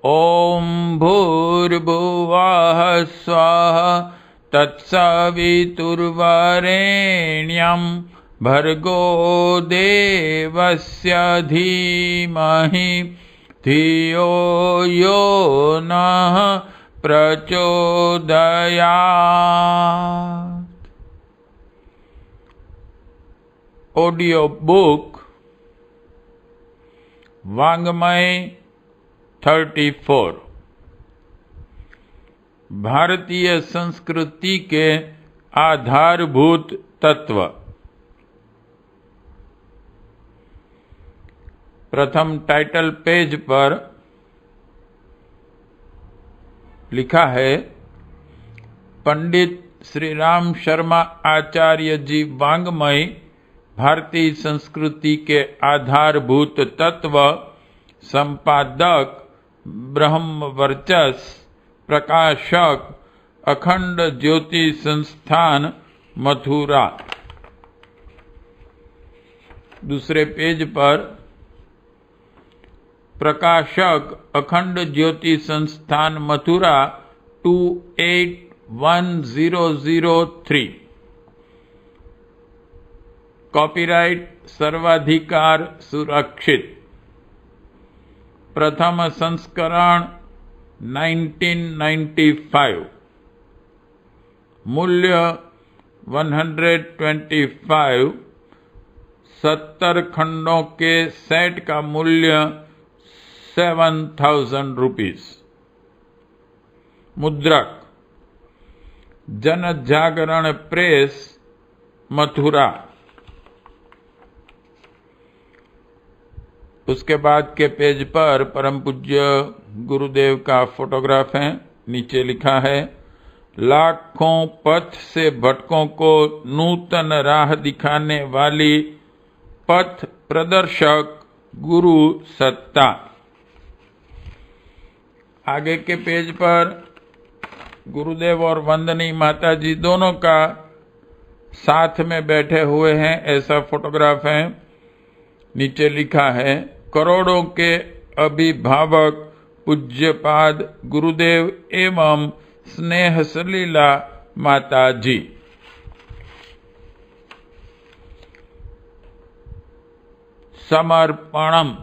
ॐ भूर्भुवः स्वः तत्सवितुर्वरेण्यं भर्गो देवस्य धीमहि धियो यो नः प्रचोदयात्। ऑडियो बुक वाङ्मय 34 भारतीय संस्कृति के आधारभूत तत्व। प्रथम टाइटल पेज पर लिखा है, पंडित श्री राम शर्मा आचार्य जी वाङ्मय भारतीय संस्कृति के आधारभूत तत्व, संपादक ब्रह्मवर्चस, प्रकाशक अखंड ज्योति संस्थान मथुरा। दूसरे पेज पर प्रकाशक अखंड ज्योति संस्थान मथुरा 281003। कॉपीराइट सर्वाधिकार सुरक्षित। प्रथम संस्करण 1995। मूल्य 125। 70 खंडों के सेट का मूल्य 7000 रुपीस। मुद्रक जन जागरण प्रेस मथुरा। उसके बाद के पेज पर परम पूज्य गुरुदेव का फोटोग्राफ है। नीचे लिखा है, लाखों पथ से भटकों को नूतन राह दिखाने वाली पथ प्रदर्शक गुरु सत्ता। आगे के पेज पर गुरुदेव और वंदनी माता जी दोनों का साथ में बैठे हुए हैं, ऐसा फोटोग्राफ है। नीचे लिखा है, करोड़ों के अभिभावक पूज्यपाद गुरुदेव एवं स्नेह सलीला माता जी। समर्पणम।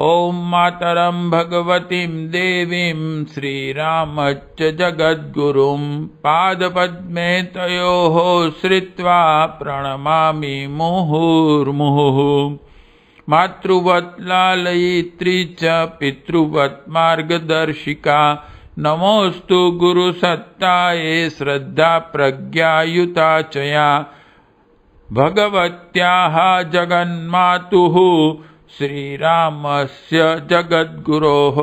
ओम मातरं भगवतीं देवीं श्रीरामच्च जगद्गुरुं पादपद्मे तयोः श्रित्वा प्रणमामि मुहुर्मुहुः। मातृवत् लालयित्री च पितृवत् मार्गदर्शिका नमोस्तु गुरुसत्ताये श्रद्धा प्रज्ञायुता च या भगवत्याः जगन्मातुः श्रीरामस्य जगद्गुरोः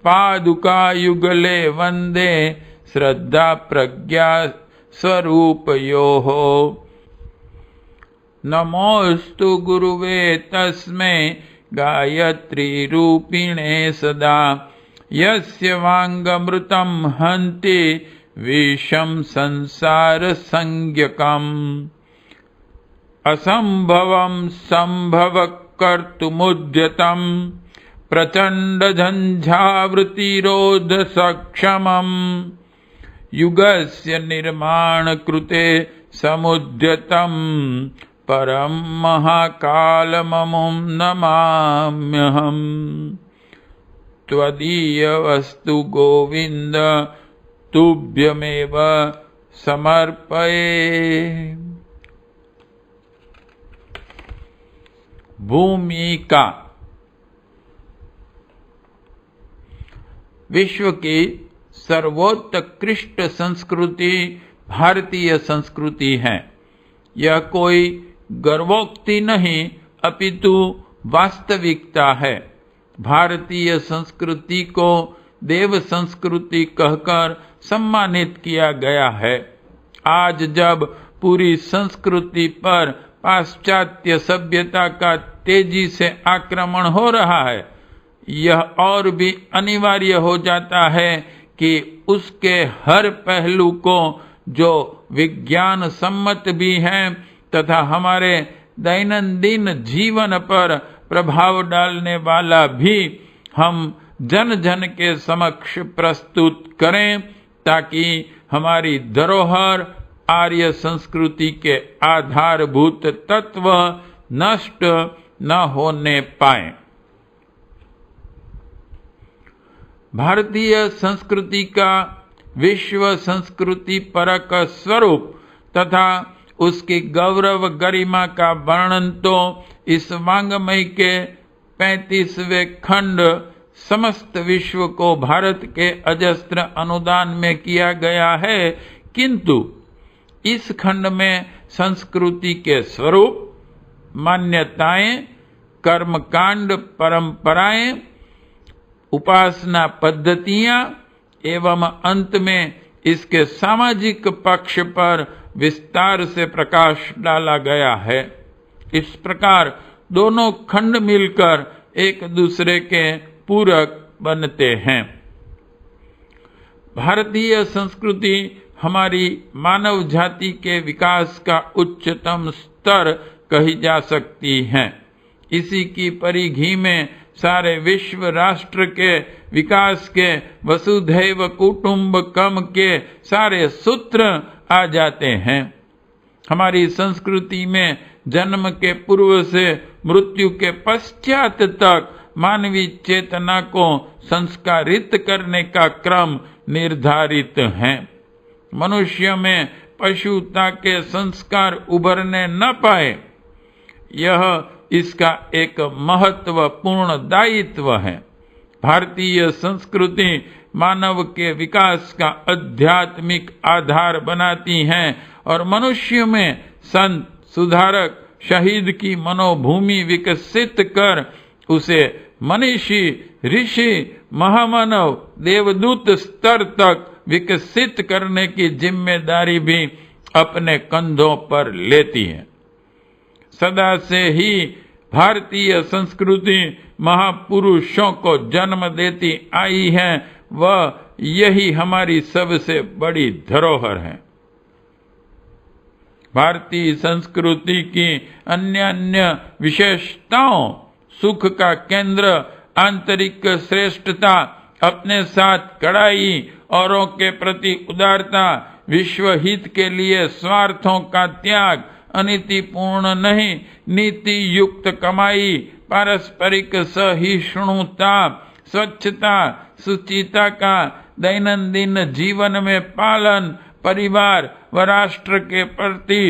पादुकायुगले वन्दे श्रद्धा प्रज्ञा स्वरूपयोः। नमोस्तु गुरुवे तस्मै गायत्री रूपिणे सदा यस्य वाङ्गमृतं हन्ति विषं संसार संज्ञकम्। असंभवं संभव कर्तुमुद्यतं प्रचंड झंझावृतिरोध सक्षमं युगस्य निर्माण कृते समुद्यतं परम महाकालममुं नमाम्यहम्। त्वदीय वस्तु गोविंद तुभ्यमेव समर्पये। भूमिका। विश्व की सर्वोत्कृष्ट संस्कृति भारतीय संस्कृति है। यह कोई गर्वोक्ति नहीं अपितु वास्तविकता है। भारतीय संस्कृति को देव संस्कृति कहकर सम्मानित किया गया है। आज जब पूरी संस्कृति पर पाश्चात्य सभ्यता का तेजी से आक्रमण हो रहा है, यह और भी अनिवार्य हो जाता है कि उसके हर पहलू को, जो विज्ञान सम्मत भी हैं तथा हमारे दैनंदिन जीवन पर प्रभाव डालने वाला भी हम जन जन के समक्ष प्रस्तुत करें, ताकि हमारी धरोहर आर्य संस्कृति के आधारभूत तत्व नष्ट न होने पाए। भारतीय संस्कृति का विश्व संस्कृति परक स्वरूप तथा उसकी गौरव गरिमा का वर्णन तो इस वाङ्मय के 35वें खंड समस्त विश्व को भारत के अजस्त्र अनुदान में किया गया है, किंतु इस खंड में संस्कृति के स्वरूप, मान्यताएं, कर्मकांड, परंपराएं, उपासना पद्धतियां एवं अंत में इसके सामाजिक पक्ष पर विस्तार से प्रकाश डाला गया है। इस प्रकार दोनों खंड मिलकर एक दूसरे के पूरक बनते हैं। भारतीय संस्कृति हमारी मानव जाति के विकास का उच्चतम स्तर कही जा सकती है। इसी की परिधि में सारे विश्व राष्ट्र के विकास के वसुधैव कुटुंबकम के सारे सूत्र आ जाते हैं। हमारी संस्कृति में जन्म के पूर्व से मृत्यु के पश्चात तक मानवीय चेतना को संस्कारित करने का क्रम निर्धारित है। मनुष्य में पशुता के संस्कार उभरने न पाए, यह इसका एक महत्वपूर्ण दायित्व है। भारतीय संस्कृति मानव के विकास का आध्यात्मिक आधार बनाती है और मनुष्य में संत, सुधारक, शहीद की मनोभूमि विकसित कर उसे मनीषी, ऋषि, महामानव, देवदूत स्तर तक विकसित करने की जिम्मेदारी भी अपने कंधों पर लेती है। सदा से ही भारतीय संस्कृति महापुरुषों को जन्म देती आई है, वह यही हमारी सबसे बड़ी धरोहर है। भारतीय संस्कृति की अन्य विशेषताओं, सुख का केंद्र, आंतरिक श्रेष्ठता, अपने साथ कड़ाई, औरों के प्रति उदारता, विश्व हित के लिए स्वार्थों का त्याग, अनीतिपूर्ण नहीं नीति युक्त कमाई, पारस्परिक सहिष्णुता, स्वच्छता, सुचिता का दैनंदिन जीवन में पालन, परिवार व राष्ट्र के प्रति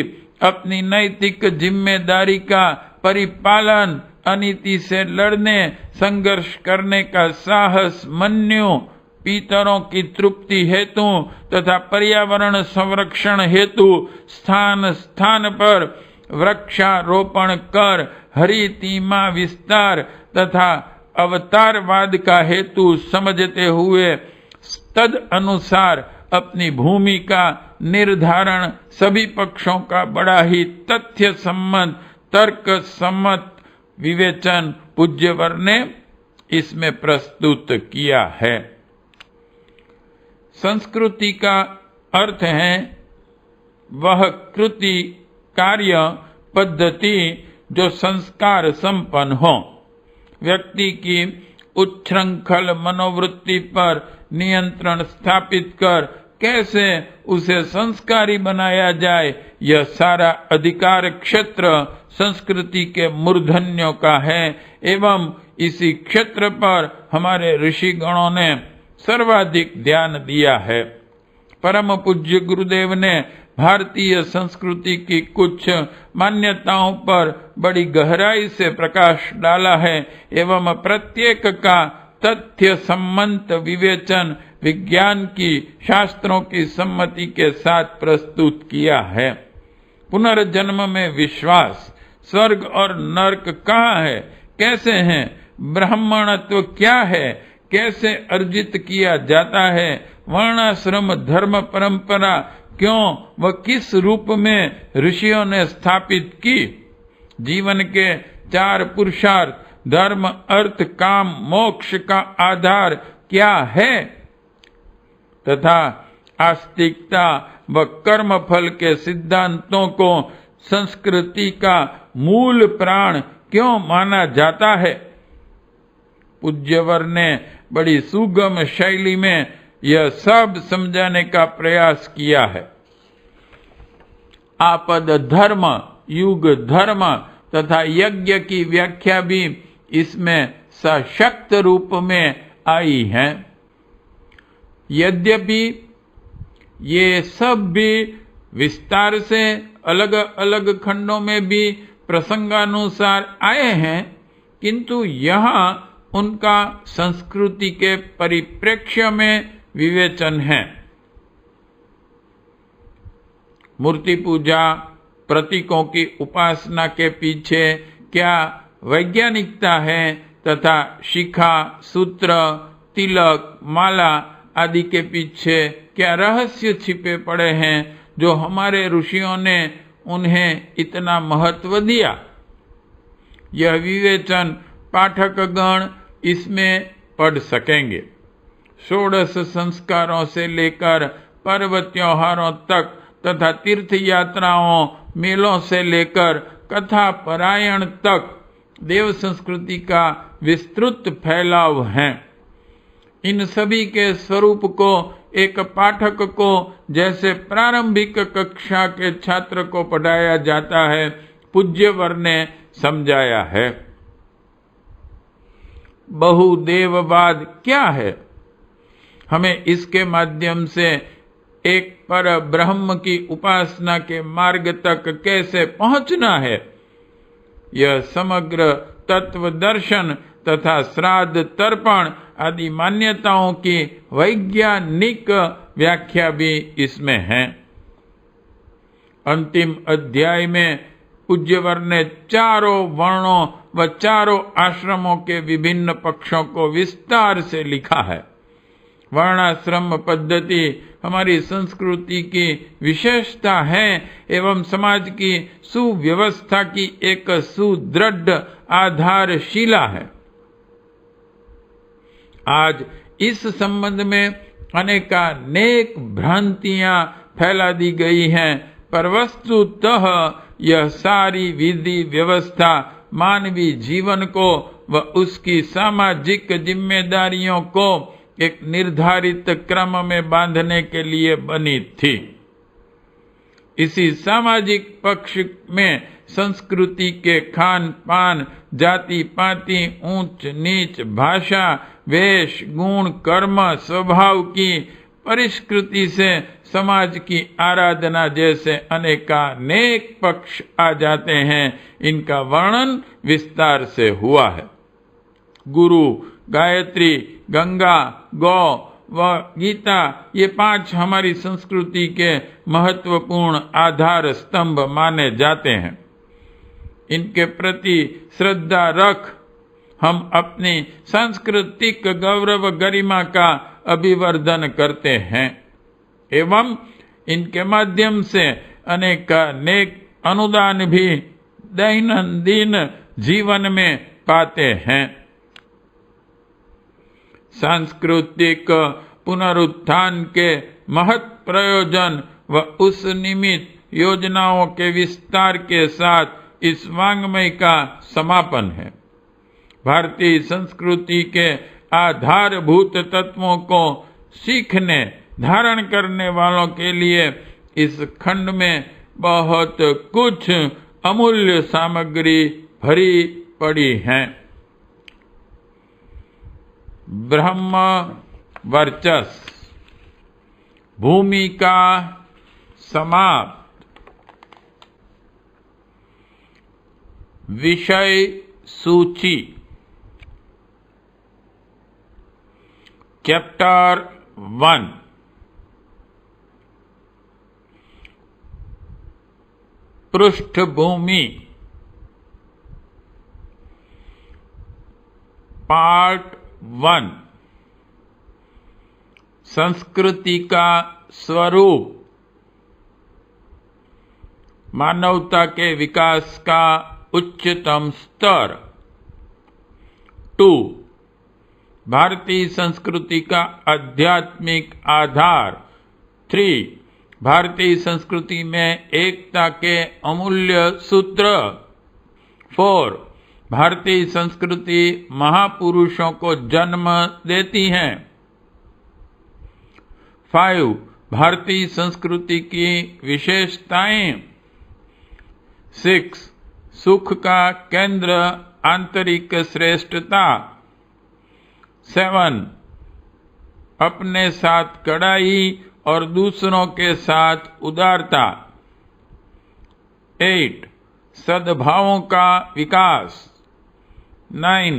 अपनी नैतिक जिम्मेदारी का परिपालन, अनीति से लड़ने, संघर्ष करने का साहस, मन्यु, पीतरों की तृप्ति हेतु तथा पर्यावरण संरक्षण हेतु स्थान स्थान पर वृक्षारोपण कर हरितिमा विस्तार तथा अवतारवाद का हेतु समझते हुए तद अनुसार अपनी भूमि का निर्धारण सभी पक्षों का बड़ा ही तथ्य सम्मत, तर्क सम्मत विवेचन पूज्यवर ने इसमें प्रस्तुत किया है। संस्कृति का अर्थ है वह कृति, कार्य, पद्धति जो संस्कार संपन्न हो, व्यक्ति की उच्छृंखल मनोवृत्ति पर नियंत्रण स्थापित कर कैसे उसे संस्कारी बनाया जाए, यह सारा अधिकार क्षेत्र संस्कृति के मूर्धन्यों का है एवं इसी क्षेत्र पर हमारे ऋषिगणों ने सर्वाधिक ध्यान दिया है। परम पूज्य गुरुदेव ने भारतीय संस्कृति की कुछ मान्यताओं पर बड़ी गहराई से प्रकाश डाला है एवं प्रत्येक का तथ्य सम्मत विवेचन विज्ञान की, शास्त्रों की सम्मति के साथ प्रस्तुत किया है। पुनर्जन्म में विश्वास, स्वर्ग और नरक कहाँ है, कैसे हैं, ब्राह्मणत्व क्या है, कैसे अर्जित किया जाता है, वर्णाश्रम धर्म परंपरा क्यों व किस रूप में ऋषियों ने स्थापित की, जीवन के 4 पुरुषार्थ धर्म, अर्थ, काम, मोक्ष का आधार क्या है तथा आस्तिकता व कर्मफल के सिद्धांतों को संस्कृति का मूल प्राण क्यों माना जाता है? पूज्यवर ने बड़ी सुगम शैली में यह सब समझाने का प्रयास किया है। आपद धर्म, युग धर्म तथा यज्ञ की व्याख्या भी इसमें सशक्त रूप में आई है। यद्यपि ये सब भी विस्तार से अलग अलग खंडों में भी प्रसंगानुसार आए हैं, किंतु यहाँ उनका संस्कृति के परिप्रेक्ष्य में विवेचन है। मूर्ति पूजा, प्रतीकों की उपासना के पीछे क्या वैज्ञानिकता है तथा शिखा, सूत्र, तिलक, माला आदि के पीछे क्या रहस्य छिपे पड़े हैं जो हमारे ऋषियों ने उन्हें इतना महत्व दिया। यह विवेचन पाठकगण इसमें पढ़ सकेंगे। षोडश संस्कारों से लेकर पर्व त्योहारों तक तथा तीर्थ यात्राओं, मेलों से लेकर कथा परायण तक देव संस्कृति का विस्तृत फैलाव है। इन सभी के स्वरूप को एक पाठक को जैसे प्रारंभिक कक्षा के छात्र को पढ़ाया जाता है, पूज्यवर ने समझाया है। बहुदेववाद क्या है? हमें इसके माध्यम से एक पर ब्रह्म की उपासना के मार्ग तक कैसे पहुंचना है, यह समग्र तत्व दर्शन तथा श्राद्ध तर्पण आदि मान्यताओं की वैज्ञानिक व्याख्या भी इसमें है। अंतिम अध्याय में पूज्यवर ने चारों वर्णों व चारों आश्रमों के विभिन्न पक्षों को विस्तार से लिखा है। वर्णाश्रम पद्धति हमारी संस्कृति की विशेषता है एवं समाज की सुव्यवस्था की एक सुदृढ़ आधारशिला है। आज इस संबंध में अनेकानेक भ्रांतियां फैला दी गई हैं, पर वस्तुतः यह सारी विधि व्यवस्था मानवीय जीवन को व उसकी सामाजिक जिम्मेदारियों को एक निर्धारित क्रम में बांधने के लिए बनी थी। इसी सामाजिक पक्ष में संस्कृति के खान पान, जाति पाति, ऊंच नीच, भाषा, वेश, गुण, कर्म, स्वभाव की परिष्कृति से समाज की आराधना जैसे अनेकानेक पक्ष आ जाते हैं। इनका वर्णन विस्तार से हुआ है। गुरु, गायत्री, गंगा, गौ व गीता ये 5 हमारी संस्कृति के महत्वपूर्ण आधार स्तंभ माने जाते हैं। इनके प्रति श्रद्धा रख हम अपनी सांस्कृतिक गौरव गरिमा का अभिवर्धन करते हैं एवं इनके माध्यम से अनेक अनुदान भी दैनंदिन जीवन में पाते हैं। सांस्कृतिक पुनरुत्थान के महत् प्रयोजन व उस निमित्त योजनाओं के विस्तार के साथ इस वाङ्मय का समापन है। भारतीय संस्कृति के आधारभूत तत्वों को सीखने धारण करने वालों के लिए इस खंड में बहुत कुछ अमूल्य सामग्री भरी पड़ी है। ब्रह्म वर्चस्व, भूमिका समाप्त, विषय सूची, चैप्टर 1, पृष्ठभूमि, पार्ट 1, संस्कृति का स्वरूप, मानवता के विकास का उच्चतम स्तर। 2, भारतीय संस्कृति का आध्यात्मिक आधार। 3, भारतीय संस्कृति में एकता के अमूल्य सूत्र। 4, भारतीय संस्कृति महापुरुषों को जन्म देती है। 5 भारतीय संस्कृति की विशेषताएं। 6 सुख का केंद्र आंतरिक श्रेष्ठता। 7 अपने साथ कड़ाई और दूसरों के साथ उदारता। 8 सद्भावों का विकास। 9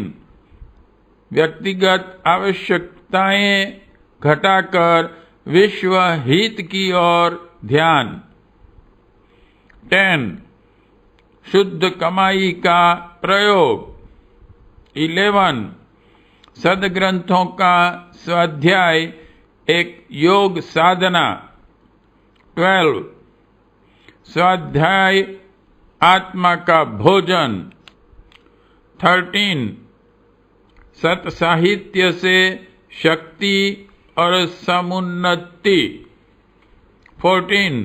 व्यक्तिगत आवश्यकताएं घटाकर विश्व हित की ओर ध्यान। 10 शुद्ध कमाई का प्रयोग। 11 सद्ग्रंथों का स्वाध्याय एक योग साधना। 12 स्वाध्याय आत्मा का भोजन। 13 सत साहित्य से शक्ति और समुन्नति। 14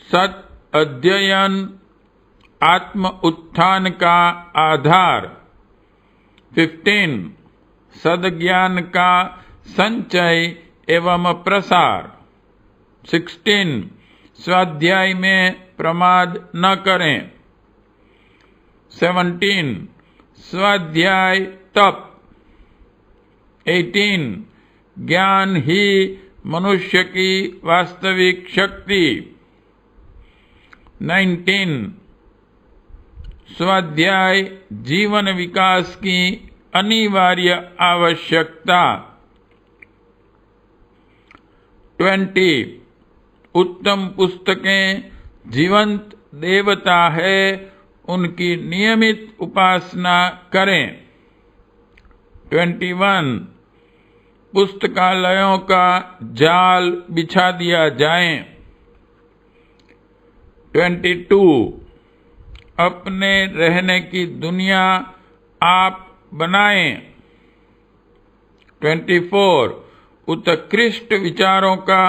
सत अध्ययन आत्म उत्थान का आधार। 15 सद्ज्ञान का संचय एवं प्रसार। 16 स्वाध्याय में प्रमाद न करें। 17 स्वाध्याय तप। 18 ज्ञान ही मनुष्य की वास्तविक शक्ति। 19 स्वाध्याय जीवन विकास की अनिवार्य आवश्यकता। 20 उत्तम पुस्तकें जीवंत देवता है, उनकी नियमित उपासना करें। 21 पुस्तकालयों का जाल बिछा दिया जाए। 22 अपने रहने की दुनिया आप बनाएं। 24 उत्कृष्ट विचारों का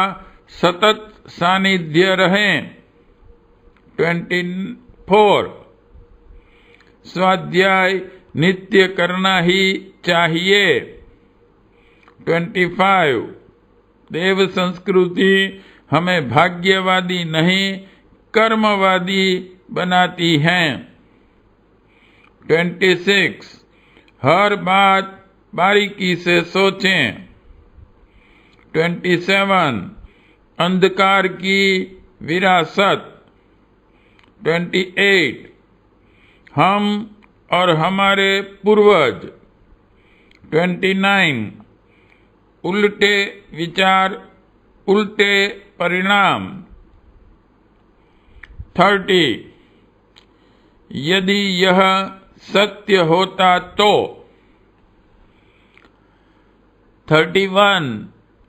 सतत सानिध्य रहें। 24 स्वाध्याय नित्य करना ही चाहिए। 25 देव संस्कृति हमें भाग्यवादी नहीं कर्मवादी बनाती हैं। 26 हर बात बारीकी से सोचें। 27 अंधकार की विरासत। 28 हम और हमारे पूर्वज। 29 उल्टे विचार उल्टे परिणाम। 30 यदि यह सत्य होता तो। 31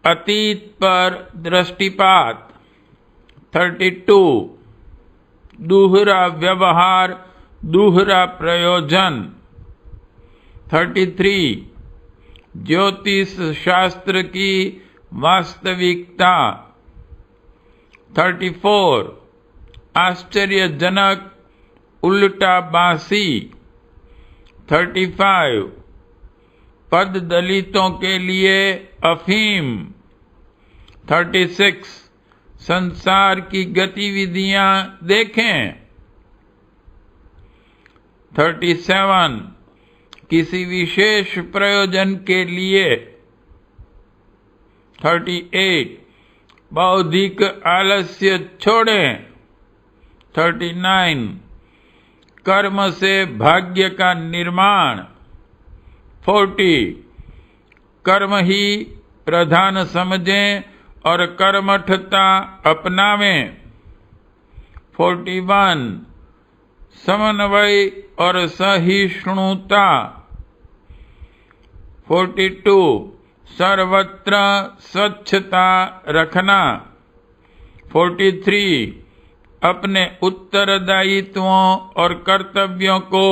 अतीत पर दृष्टिपात। 32 दूहरा व्यवहार दूहरा प्रयोजन। 33 ज्योतिष शास्त्र की वास्तविकता। 34 आश्चर्यजनक उल्टा बांसी। 35 पद दलितों के लिए अफीम। 36 संसार की गतिविधियां देखें। 37 किसी विशेष प्रयोजन के लिए। 38 बौद्धिक आलस्य छोड़ें। 39 कर्म से भाग्य का निर्माण। 40 कर्म ही प्रधान समझें और कर्मठता अपनावें। 41 समन्वय और सहिष्णुता। 42 सर्वत्र स्वच्छता रखना। 43 अपने उत्तरदायित्वों और कर्तव्यों को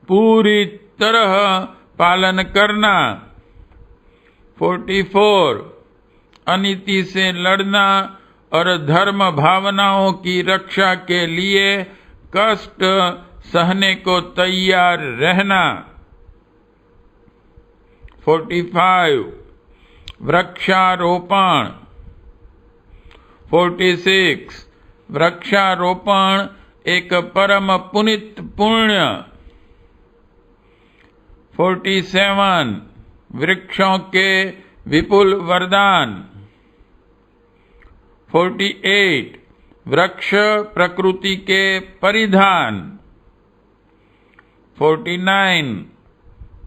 पूरी तरह पालन करना। 44 अनीति से लड़ना और धर्म भावनाओं की रक्षा के लिए कष्ट सहने को तैयार रहना। 45 वृक्षारोपण। 46 वृक्षारोपण एक परम पुनीत पुण्य। 47 वृक्षों के विपुल वरदान। 48 वृक्ष प्रकृति के परिधान। 49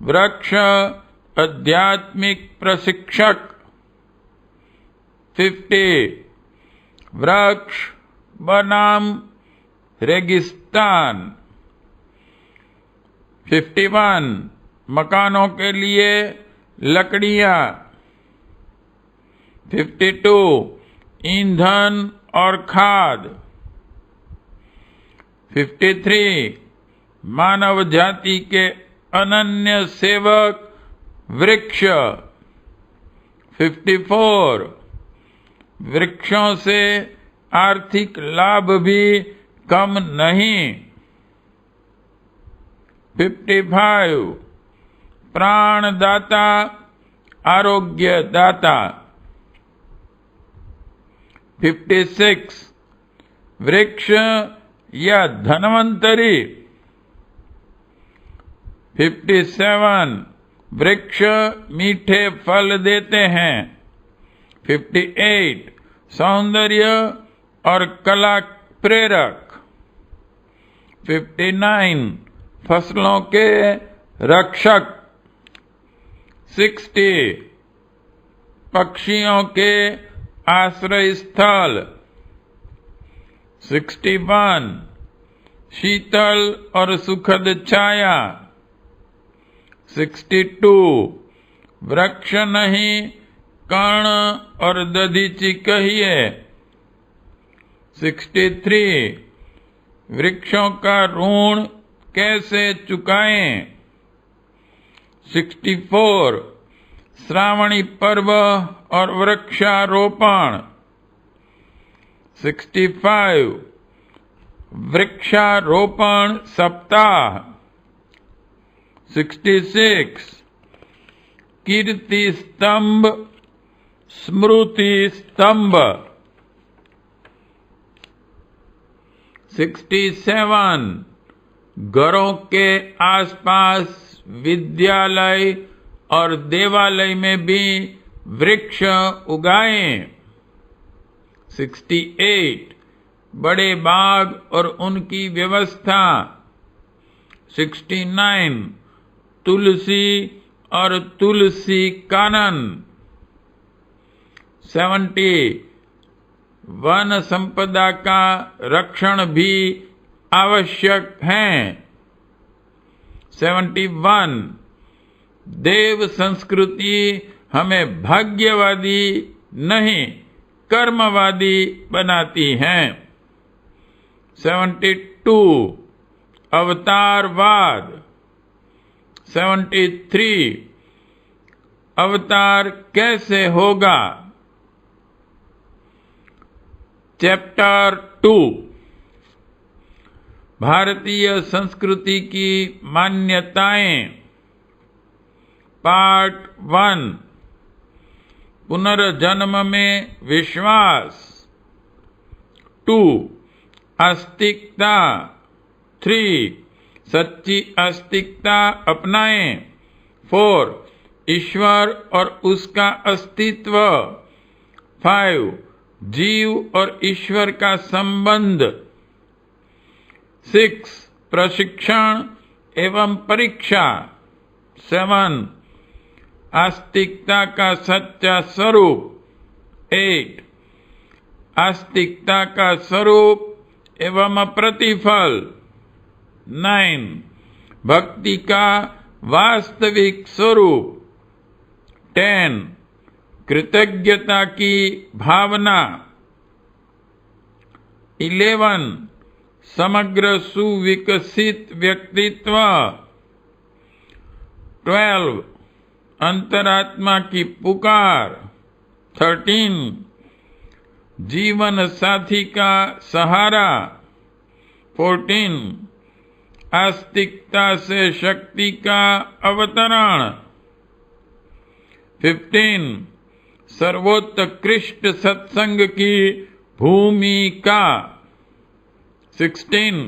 वृक्ष आध्यात्मिक प्रशिक्षक। 50 वृक्ष बनाम रेगिस्तान। 51 मकानों के लिए लकड़ियां। 52 ईंधन और खाद। 53 मानव जाति के अनन्य सेवक वृक्ष। 54 वृक्षों से आर्थिक लाभ भी कम नहीं। 55 प्राणदाता आरोग्य दाता। 56 वृक्ष या धन्वंतरी। 57 वृक्ष मीठे फल देते हैं। 58 सौंदर्य और कला प्रेरक। 59 फसलों के रक्षक। 60 पक्षियों के आश्रय स्थल। 61 शीतल और सुखद छाया। 62 वृक्ष नहीं कर्ण और दधीचि कहिए। 63 वृक्षों का ऋण कैसे चुकाएं। 64 श्रावणी पर्व और वृक्षारोपण। 65 वृक्षारोपण सप्ताह। 66 कीर्ति स्तंभ स्मृति स्तंभ। 67 घरों के आसपास विद्यालय और देवालय में भी वृक्ष उगाएं। 68 बड़े बाग और उनकी व्यवस्था। 69 तुलसी और तुलसी कानन। 70 वन संपदा का रक्षण भी आवश्यक है। 71 देव संस्कृति हमें भाग्यवादी नहीं कर्मवादी बनाती है। 72 अवतारवाद। 73 अवतार कैसे होगा। चैप्टर 2 भारतीय संस्कृति की मान्यताएं। पार्ट 1 पुनर्जन्म में विश्वास। 2 आस्तिकता। 3 सच्ची आस्तिकता अपनाएं। 4 ईश्वर और उसका अस्तित्व। 5 जीव और ईश्वर का संबंध। 6 प्रशिक्षण एवं परीक्षा। 7 आस्तिकता का सच्चा स्वरूप। 8 आस्तिकता का स्वरूप एवं प्रतिफल। 9 भक्ति का वास्तविक स्वरूप। 10 कृतज्ञता की भावना। 11 समग्र सुविकसित व्यक्तित्व। 12 अंतरात्मा की पुकार। 13 जीवन साथी का सहारा। 14 आस्तिकता से शक्ति का अवतरण। 15 सर्वोत्कृष्ट सत्संग की भूमिका। 16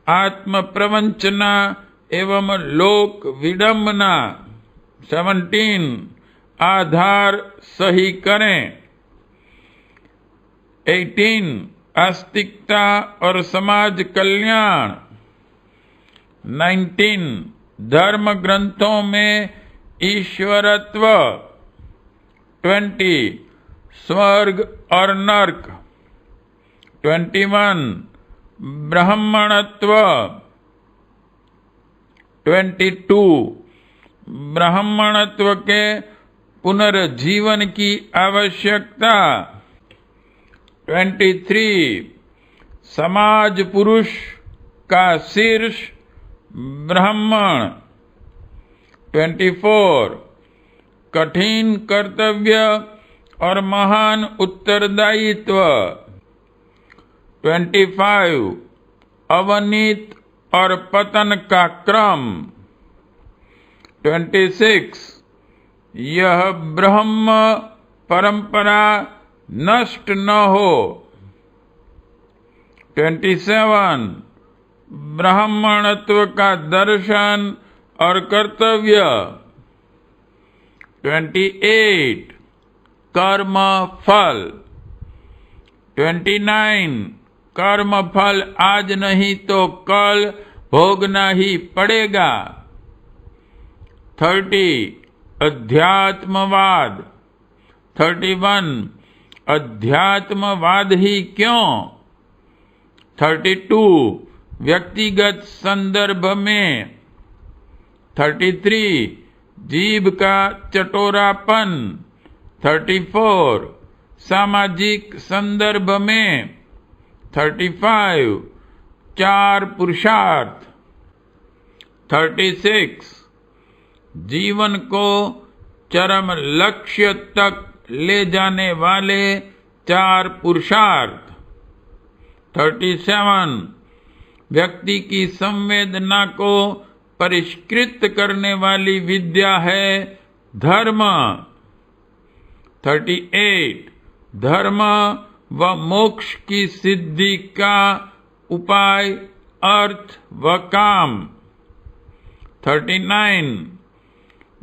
आत्म प्रवंचना एवं लोक विडंबना। 17 आधार सही करें। 18 आस्तिकता और समाज कल्याण। 19 धर्म ग्रंथों में ईश्वरत्व। 20 स्वर्ग और नर्क। 21 ब्राह्मणत्व। 22 ब्राह्मणत्व के पुनर्जीवन की आवश्यकता। 23 समाज पुरुष का शीर्ष ब्राह्मण। 24 कठिन कर्तव्य और महान उत्तरदायित्व। 25 अवनीत और पतन का क्रम। 26 यह ब्रह्म परंपरा नष्ट न हो। 27 ब्राह्मणत्व का दर्शन और कर्तव्य। 28 कर्म फल। 29 कर्म फल आज नहीं तो कल भोगना ही पड़ेगा। 30 अध्यात्मवाद। 31 अध्यात्मवाद ही क्यों। 32 व्यक्तिगत संदर्भ में। 33 जीभ का चटोरापन। 34 सामाजिक संदर्भ में। 35 चार पुरुषार्थ। 36 जीवन को चरम लक्ष्य तक ले जाने वाले चार पुरुषार्थ। 37 व्यक्ति की संवेदना को परिष्कृत करने वाली विद्या है धर्म। 38 धर्म व मोक्ष की सिद्धि का उपाय अर्थ व काम। 39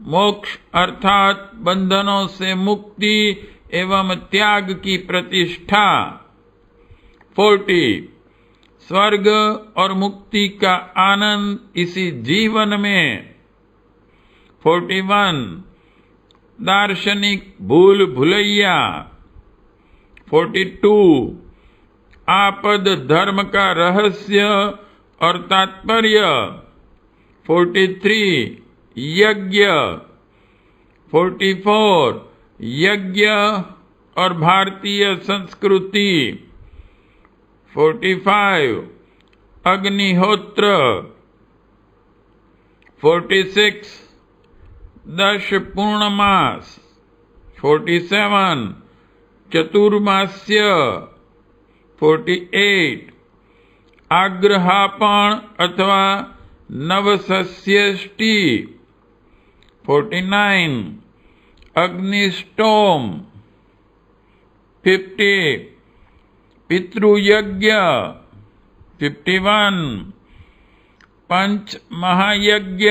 मोक्ष अर्थात बंधनों से मुक्ति एवं त्याग की प्रतिष्ठा। 40 स्वर्ग और मुक्ति का आनंद इसी जीवन में। 41 दार्शनिक भूल भुलैया। 42 आपद धर्म का रहस्य और तात्पर्य। 43 यज्ञ। 44 यज्ञ और भारतीय संस्कृति। 45 अग्निहोत्र। 46 10 पूर्णमास। 47 चतुर्मास्य। 48 आग्रहापण अथवा नवसस्येष्टि। 49 अग्निष्टोम। 50 पितृयज्ञ। 51 पंच महायज्ञ।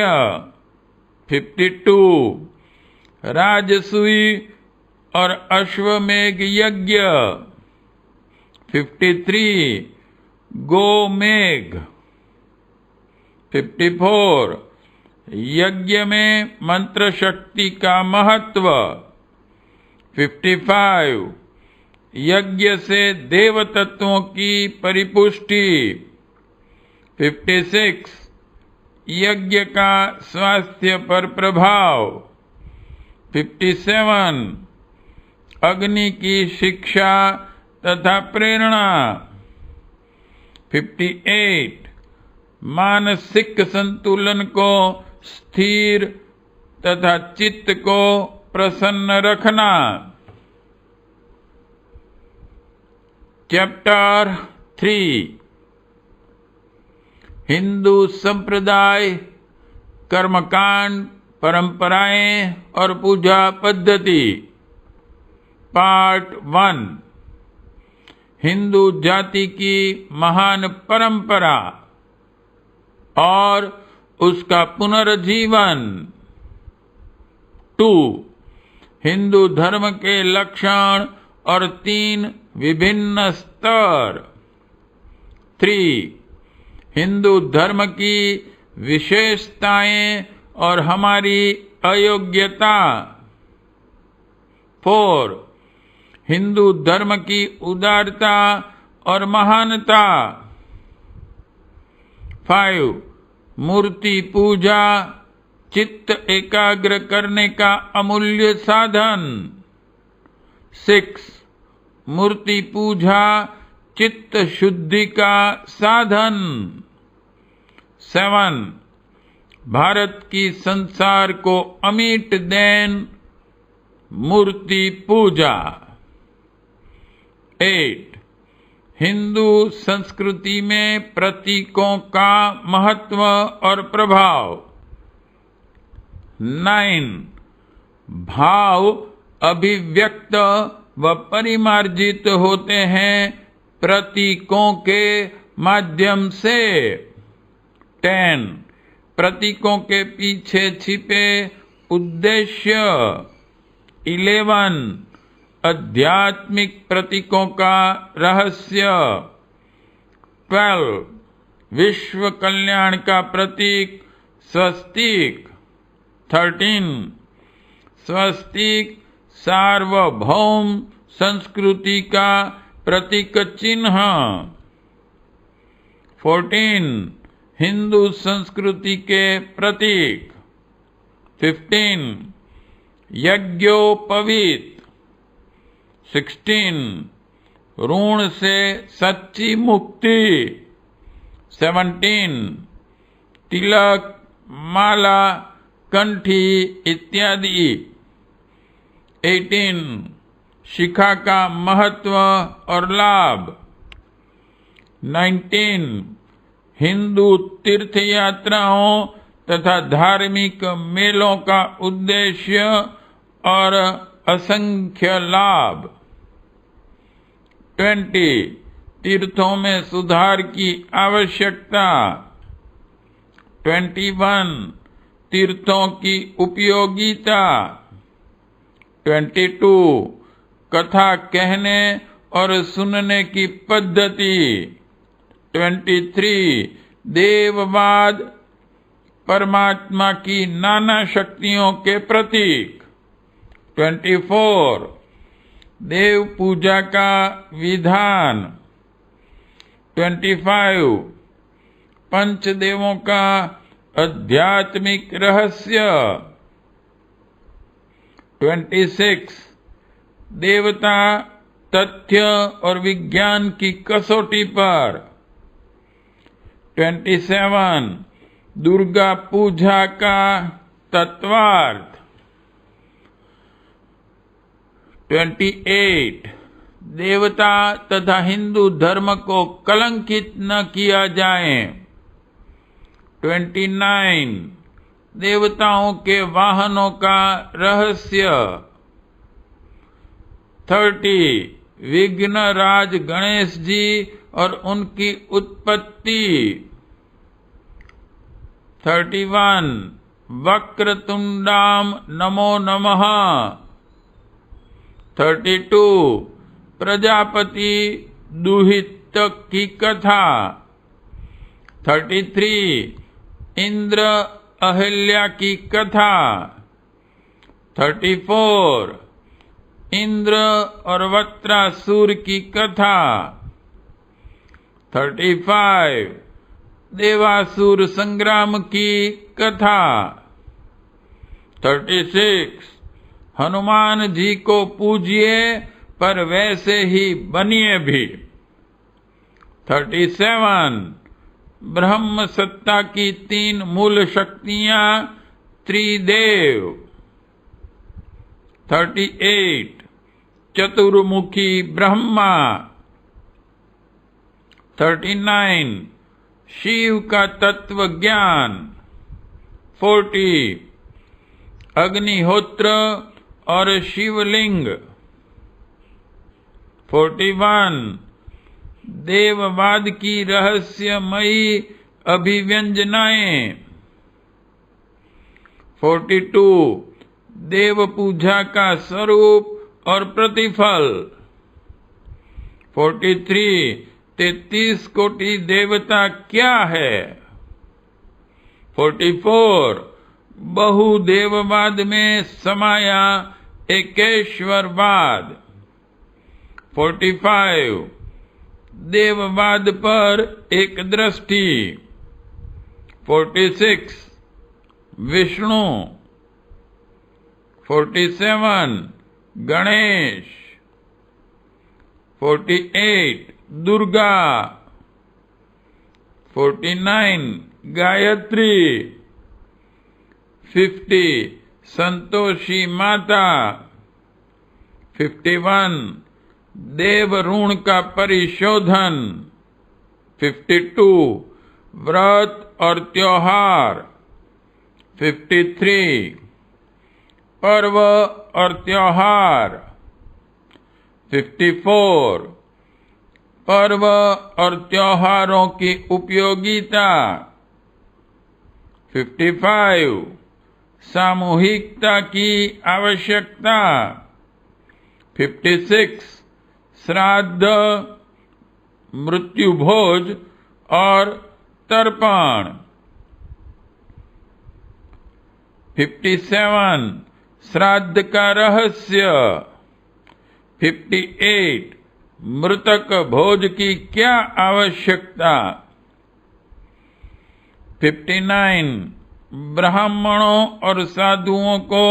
52 राजसूय और अश्वमेघ यज्ञ। 53 गोमेघ। 54 यज्ञ में मंत्र शक्ति का महत्व। 55 यज्ञ से देव तत्वों की परिपुष्टि। 56 यज्ञ का स्वास्थ्य पर प्रभाव। 57 अग्नि की शिक्षा तथा प्रेरणा। 58 मानसिक संतुलन को स्थिर तथा चित्त को प्रसन्न रखना। चैप्टर 3 हिंदू संप्रदाय, कर्मकांड, परंपराएं और पूजा पद्धति। पार्ट 1, हिंदू जाति की महान परंपरा और उसका पुनर्जीवन। 2, हिंदू धर्म के लक्षण और 3 विभिन्न स्तर। 3, हिंदू धर्म की विशेषताएं और हमारी अयोग्यता। 4, हिंदू धर्म की उदारता और महानता। 5, मूर्ति पूजा चित्त एकाग्र करने का अमूल्य साधन। 6, मूर्ति पूजा चित्त शुद्धि का साधन। 7, भारत की संसार को अमिट देन मूर्ति पूजा। 8, हिंदू संस्कृति में प्रतीकों का महत्व और प्रभाव। 9, भाव अभिव्यक्त व परिमार्जित होते हैं प्रतीकों के माध्यम से। 10, प्रतीकों के पीछे छिपे उद्देश्य। 11, आध्यात्मिक प्रतीकों का रहस्य। 12, विश्व कल्याण का प्रतीक स्वस्तिक। 13, स्वस्तिक सार्वभौम संस्कृति का प्रतीक चिन्ह। 14, हिंदू संस्कृति के प्रतीक। 15, यज्ञोपवीत। 16, ऋण से सच्ची मुक्ति। 17, तिलक, माला, कंठी इत्यादि। 18, शिखा का महत्व और लाभ। 19, हिंदू तीर्थ यात्राओं तथा धार्मिक मेलों का उद्देश्य और असंख्य लाभ। 20, तीर्थों में सुधार की आवश्यकता। 21, तीर्थों की उपयोगिता। 22, कथा कहने और सुनने की पद्धति। 23, देववाद, परमात्मा की नाना शक्तियों के प्रतीक। 24, देव पूजा का विधान। 25, पंचदेवों का आध्यात्मिक रहस्य। 26, देवता, तथ्य और विज्ञान की कसौटी पर। 27, दुर्गा पूजा का तत्वार्थ। 28, देवता तथा हिंदू धर्म को कलंकित न किया जाए। 29, देवताओं के वाहनों का रहस्य। 30, विघ्नराज गणेश जी और उनकी उत्पत्ति। 31, वक्रतुंडाम नमो नमः। 32, प्रजापति दुहित की कथा। 33, इंद्र अहिल्या की कथा। 34, इंद्र और वत्रासुर की कथा। 35, देवासुर संग्राम की कथा। 36, हनुमान जी को पूजिए पर वैसे ही बनिए भी। 37, ब्रह्म सत्ता की 3 मूल शक्तियां त्रिदेव। 38, चतुर्मुखी ब्रह्मा। 39, शिव का तत्व ज्ञान। 40 अग्निहोत्र और शिवलिंग। 41 देववाद की रहस्यमयी अभिव्यंजनाएं। 42 देव पूजा का स्वरूप और प्रतिफल। 43 33 कोटि देवता क्या है। 44 बहुदेववाद में समाया एकेश्वरवाद। 45 देववाद पर एक दृष्टि। 46 विष्णु। 47 गणेश। 48 दुर्गा। 49 गायत्री। 50 संतोषी माता। 51 देव ऋण का परिशोधन। 52 व्रत और त्योहार। 53 पर्व और त्योहार। 54 पर्व और त्योहारों की उपयोगिता। 55 सामूहिकता की आवश्यकता। 56 श्राद्ध, मृत्यु भोज और तर्पण। 57 श्राद्ध का रहस्य। 58 मृतक भोज की क्या आवश्यकता। 59 ब्राह्मणों और साधुओं को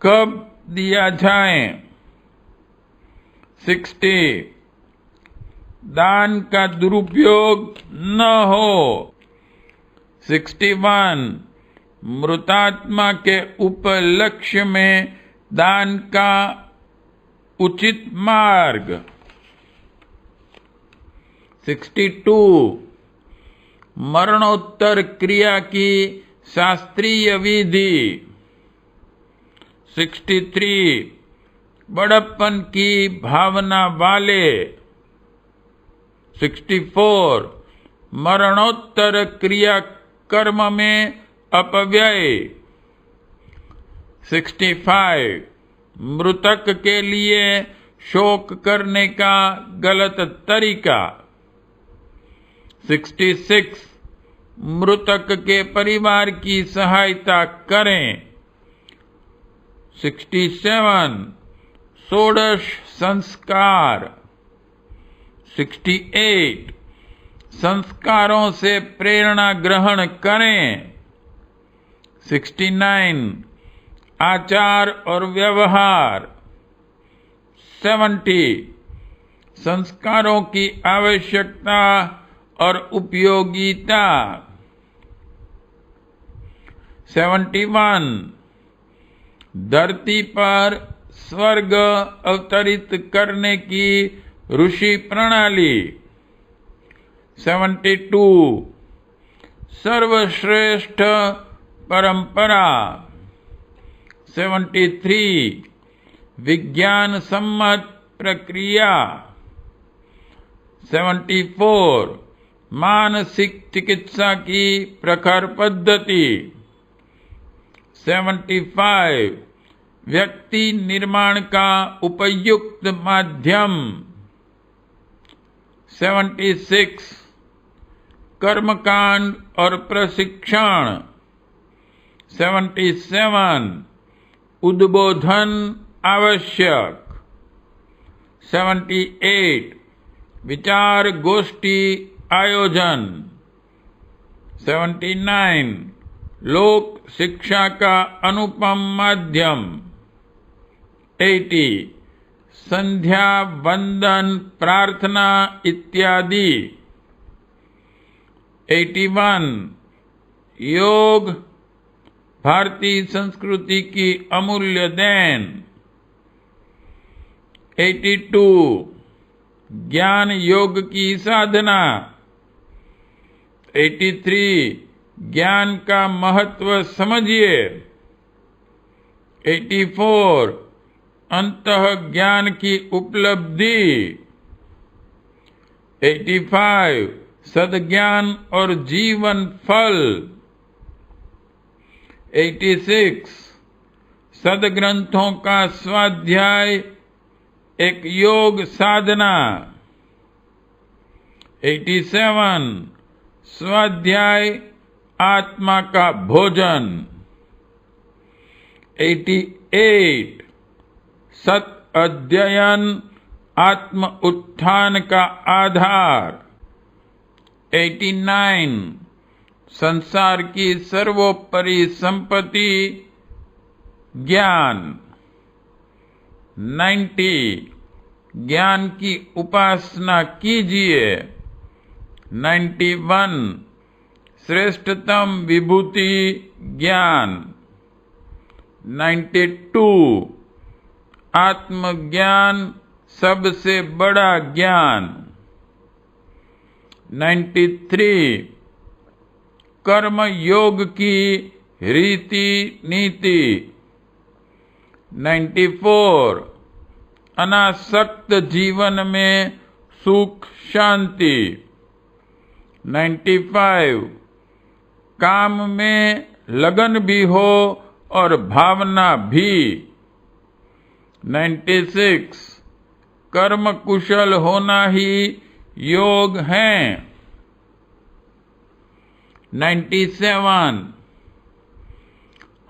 कब दिया जाए। 60 दान का दुरुपयोग न हो। 61 मृतात्मा के उपलक्ष्य में दान का उचित मार्ग। 62 मरणोत्तर क्रिया की शास्त्रीय विधि। 63 बड़प्पन की भावना वाले। 64 मरणोत्तर क्रिया कर्म में अपव्यय। 65 मृतक के लिए शोक करने का गलत तरीका। 66 मृतक के परिवार की सहायता करें। 67 षोडश संस्कार। 68 संस्कारों से प्रेरणा ग्रहण करें। 69 आचार और व्यवहार। 70 संस्कारों की आवश्यकता और उपयोगिता। 71 धरती पर स्वर्ग अवतरित करने की ऋषि प्रणाली। 72 सर्वश्रेष्ठ परंपरा। 73 विज्ञान सम्मत प्रक्रिया। 74 मानसिक चिकित्सा की प्रखर पद्धति। 75 व्यक्ति निर्माण का उपयुक्त माध्यम। 76 कर्मकांड और प्रशिक्षण। 77 उद्बोधन आवश्यक। 78 विचार गोष्ठी आयोजन। 79 लोक शिक्षा का अनुपम माध्यम। 80 संध्या वंदन प्रार्थना इत्यादि। 81 योग भारतीय संस्कृति की अमूल्य देन। 82 ज्ञान योग की साधना। 83 ज्ञान का महत्व समझिए। 84 अंतः ज्ञान की उपलब्धि। 85 सद्ज्ञान और जीवन फल। 86 सदग्रंथों का स्वाध्याय एक योग साधना। 87 स्वाध्याय आत्मा का भोजन। 88 सत अध्ययन आत्म उत्थान का आधार। 89 संसार की सर्वोपरि संपत्ति ज्ञान। 90 ज्ञान की उपासना कीजिए। 91 श्रेष्ठतम विभूति ज्ञान। 92 आत्मज्ञान सबसे बड़ा ज्ञान। 93 कर्म योग की रीति नीति। 94 अनासक्त जीवन में सुख शांति। 95 काम में लगन भी हो और भावना भी। 96 कर्म कुशल होना ही योग है। 97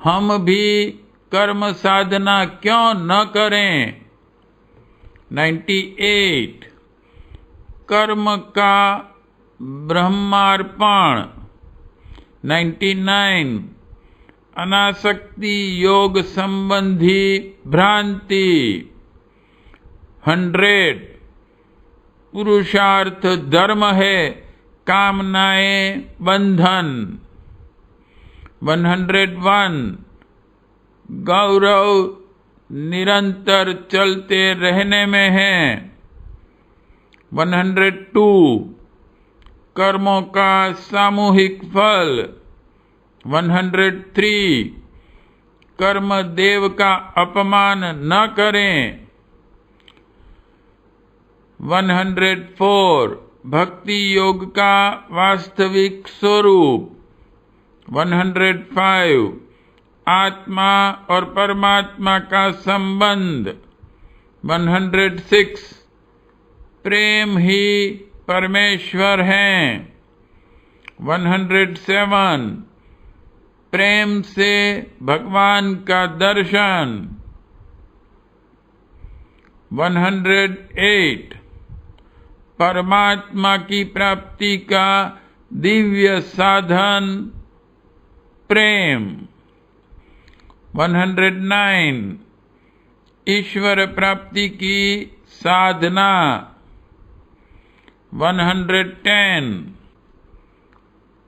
हम भी कर्म साधना क्यों न करें। 98 कर्म का ब्रह्मार्पण। 99 अनासक्ति योग संबंधी भ्रांति। 100 पुरुषार्थ धर्म है, कामनाएं बंधन। 101 गौरव निरंतर चलते रहने में है। 102 कर्मों का सामूहिक फल। 103 कर्म देव का अपमान न करें। 104 भक्ति योग का वास्तविक स्वरूप। 105 आत्मा और परमात्मा का संबंध। 106 प्रेम ही परमेश्वर है। 107 प्रेम से भगवान का दर्शन। 108 परमात्मा की प्राप्ति का दिव्य साधन प्रेम। 109 ईश्वर प्राप्ति की साधना। 110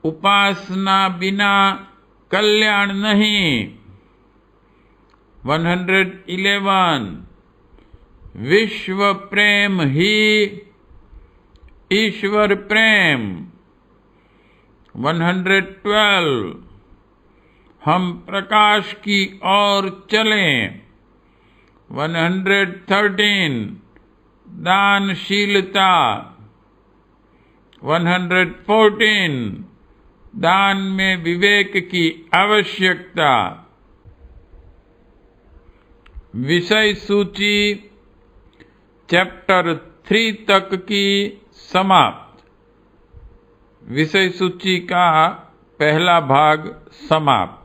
उपासना बिना कल्याण नहीं। 111 विश्व प्रेम ही ईश्वर प्रेम। 112 हम प्रकाश की ओर चलें। 113 दानशीलता। 114 दान में विवेक की आवश्यकता। विषय सूची चैप्टर 3 तक की समाप्त। विषय सूची का पहला भाग समाप्त।